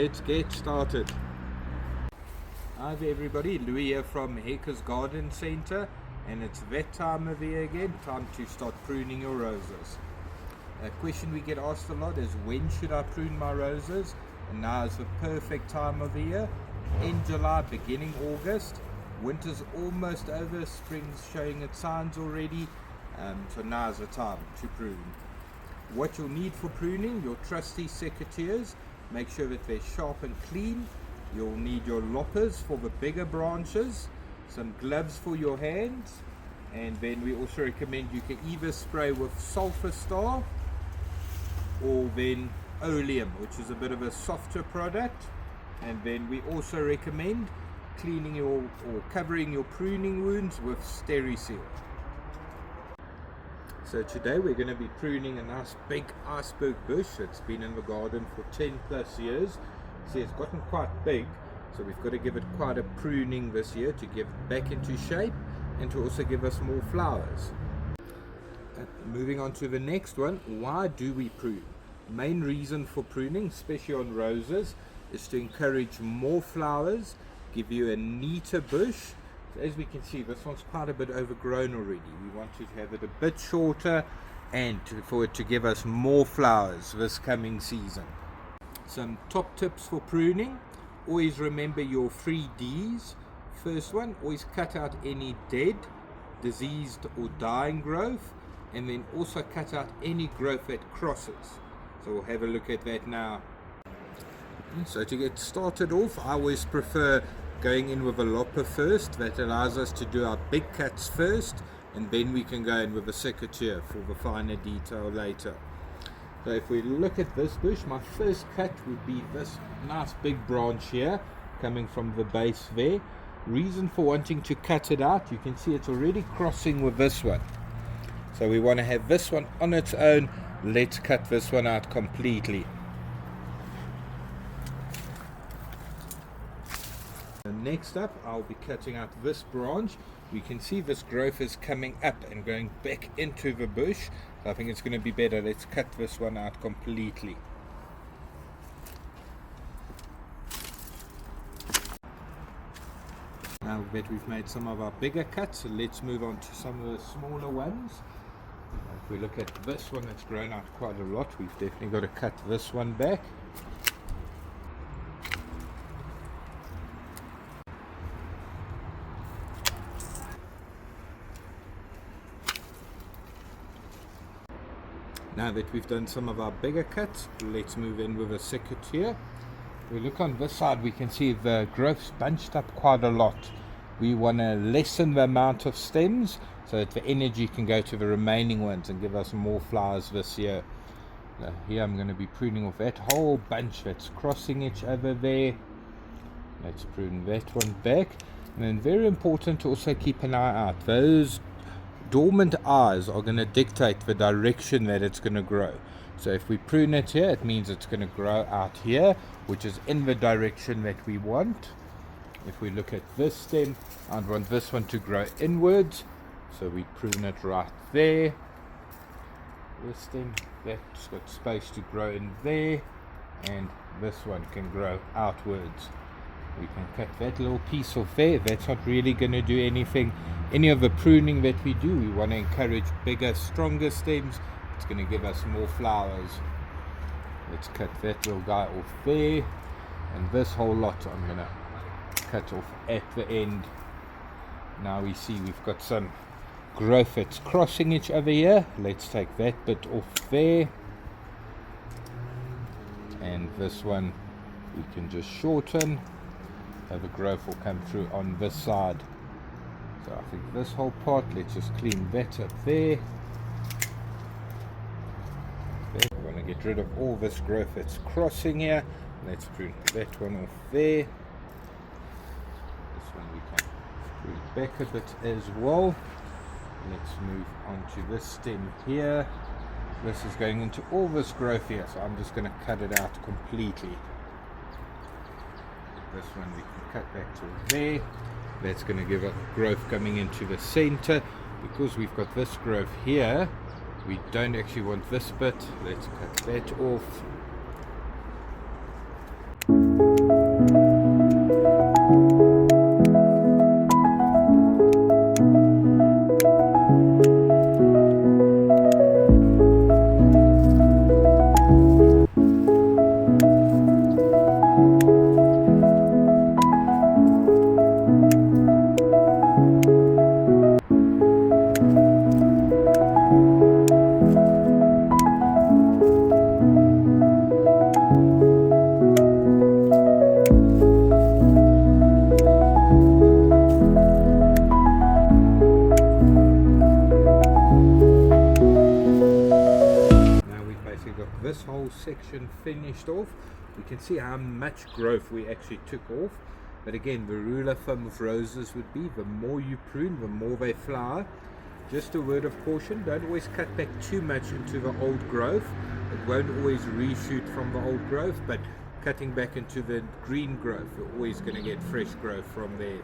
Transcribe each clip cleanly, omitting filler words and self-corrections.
Let's get started. Hi there everybody, Louis here from Hecker's Garden Centre, and it's that time of year again, time to start pruning your roses. A question we get asked a lot is, when should I prune my roses? And now is the perfect time of the year, in July, beginning August. Winter's almost over, spring's showing its signs already, so now is the time to prune. What you'll need for pruning: your trusty secateurs. Make sure that they're sharp and clean. You'll need your loppers for the bigger branches, some gloves for your hands, and then we also recommend you can either spray with sulfur star or then oleum, which is a bit of a softer product. And then we also recommend cleaning or covering your pruning wounds with Steri-Seal. So today we're going to be pruning a nice big iceberg bush that's been in the garden for 10 plus years. See, it's gotten quite big, so we've got to give it quite a pruning this year to get it back into shape and to also give us more flowers. Moving on to the next one, why do we prune? Main reason for pruning, especially on roses, is to encourage more flowers, give you a neater bush. So as we can see, this one's quite a bit overgrown already. We want to have it a bit shorter and for it to give us more flowers this coming season. Some top tips for pruning: always remember your 3Ds. First one, always cut out any dead, diseased or dying growth, and then also cut out any growth that crosses. So we'll have a look at that now. So to get started off, I always prefer going in with a lopper first. That allows us to do our big cuts first, and then we can go in with a secateur for the finer detail later. So if we look at this bush, my first cut would be this nice big branch here coming from the base there. Reason for wanting to cut it out, you can see it's already crossing with this one, so we want to have this one on its own. Let's cut this one out completely. Next up, I'll be cutting out this branch. We can see this growth is coming up and going back into the bush, so I think it's going to be better. Let's cut this one out completely. Now that we've made some of our bigger cuts, so let's move on to some of the smaller ones. If we look at this one, that's grown out quite a lot. We've definitely got to cut this one back. Now that we've done some of our bigger cuts, let's move in with a secateur. We look on this side, we can see the growth's bunched up quite a lot. We want to lessen the amount of stems so that the energy can go to the remaining ones and give us more flowers this year. Now here I'm going to be pruning off that whole bunch that's crossing each other there. Let's prune that one back. And then very important to also keep an eye out. Those dormant eyes are going to dictate the direction that it's going to grow. So if we prune it here, it means it's going to grow out here, which is in the direction that we want. If we look at this stem, I'd want this one to grow inwards, so we prune it right there. This stem, that's got space to grow in there, and this one can grow outwards. We can cut that little piece off there. That's not really going to do anything. Any of the pruning that we do, we want to encourage bigger, stronger stems. It's going to give us more flowers. Let's cut that little guy off there, and this whole lot I'm going to cut off at the end. Now we see we've got some growth that's crossing each other here. Let's take that bit off there, and this one we can just shorten. So the growth will come through on this side. So I think this whole part, let's just clean that up there. We want to get rid of all this growth that's crossing here. Let's prune that one off there. This one we can prune back a bit as well. Let's move on to this stem here. This is going into all this growth here, so I'm just going to cut it out completely. This one we can cut back to there. That's going to give us growth coming into the center. Because we've got this growth here, we don't actually want this bit. Let's cut that off. section finished off. You can see how much growth we actually took off. But again, the rule of thumb of roses would be the more you prune, the more they flower. Just a word of caution, don't always cut back too much into the old growth. It won't always reshoot from the old growth, but cutting back into the green growth, you're always going to get fresh growth from there.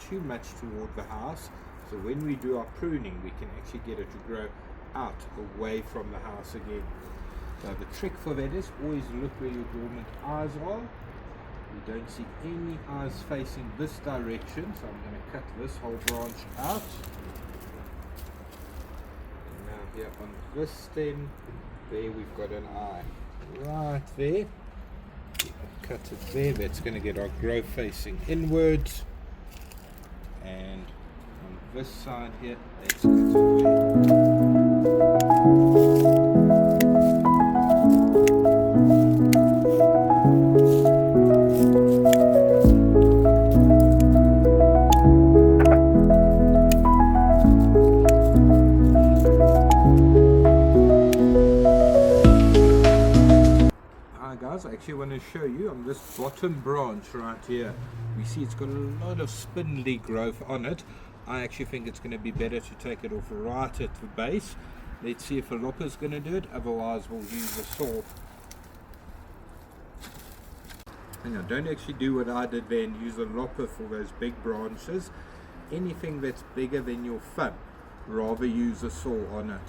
Too much toward the house, so when we do our pruning we can actually get it to grow out away from the house again. So the trick for that is always look where your dormant eyes are. You don't see any eyes facing this direction, so I'm going to cut this whole branch out. And now here on this stem, there we've got an eye right there. Cut it there, that's going to get our growth facing inwards. And on this side here, let's cut it there. Hi guys, I actually want to show you on this bottom branch right here. We see it's got a lot of spindly growth on it. I actually think it's going to be better to take it off right at the base. Let's see if a lopper is going to do it, otherwise we'll use a saw. Hang on, don't actually do what I did there and use a lopper for those big branches. Anything that's bigger than your thumb, rather use a saw on it.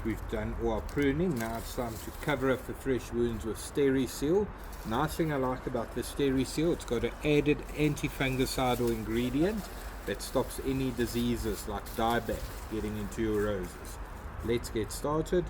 We've done all our pruning. Now it's time to cover up the fresh wounds with Steri-Seal. Nice thing I like about the Steri-Seal, it's got an added anti-fungicidal ingredient that stops any diseases like dieback getting into your roses. Let's get started.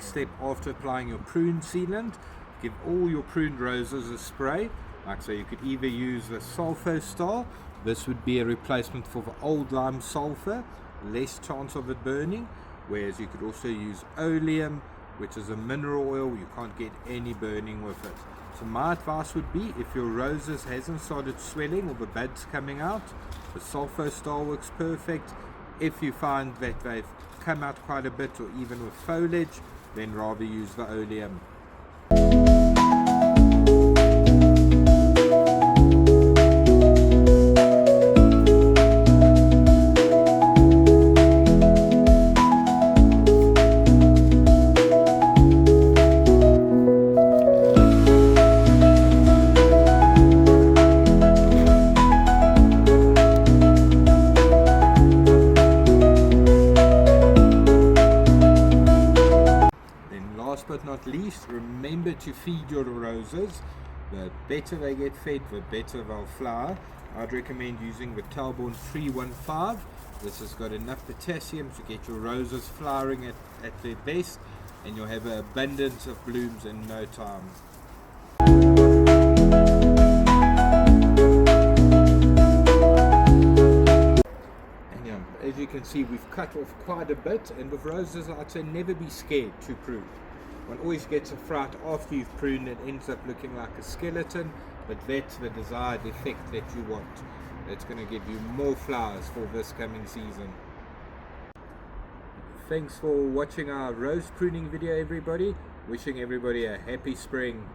Step after applying your prune sealant, give all your pruned roses a spray. Like so, you could either use the sulfur star. This would be a replacement for the old lime sulfur, less chance of it burning, whereas you could also use oleum, which is a mineral oil. You can't get any burning with it. So my advice would be, if your roses hasn't started swelling or the buds coming out, the sulfur star works perfect. If you find that they've come out quite a bit, or even with foliage, then rather use the oleum. remember to feed your roses. The better they get fed, the better they'll flower. I'd recommend using the Talborn 315. This has got enough potassium to get your roses flowering at their best, and you'll have an abundance of blooms in no time. And as you can see, we've cut off quite a bit, and with roses I'd say never be scared to prune. One always gets a fright after you've pruned, it ends up looking like a skeleton, but that's the desired effect that you want. It's going to give you more flowers for this coming season. Thanks for watching our rose pruning video, everybody. Wishing everybody a happy spring.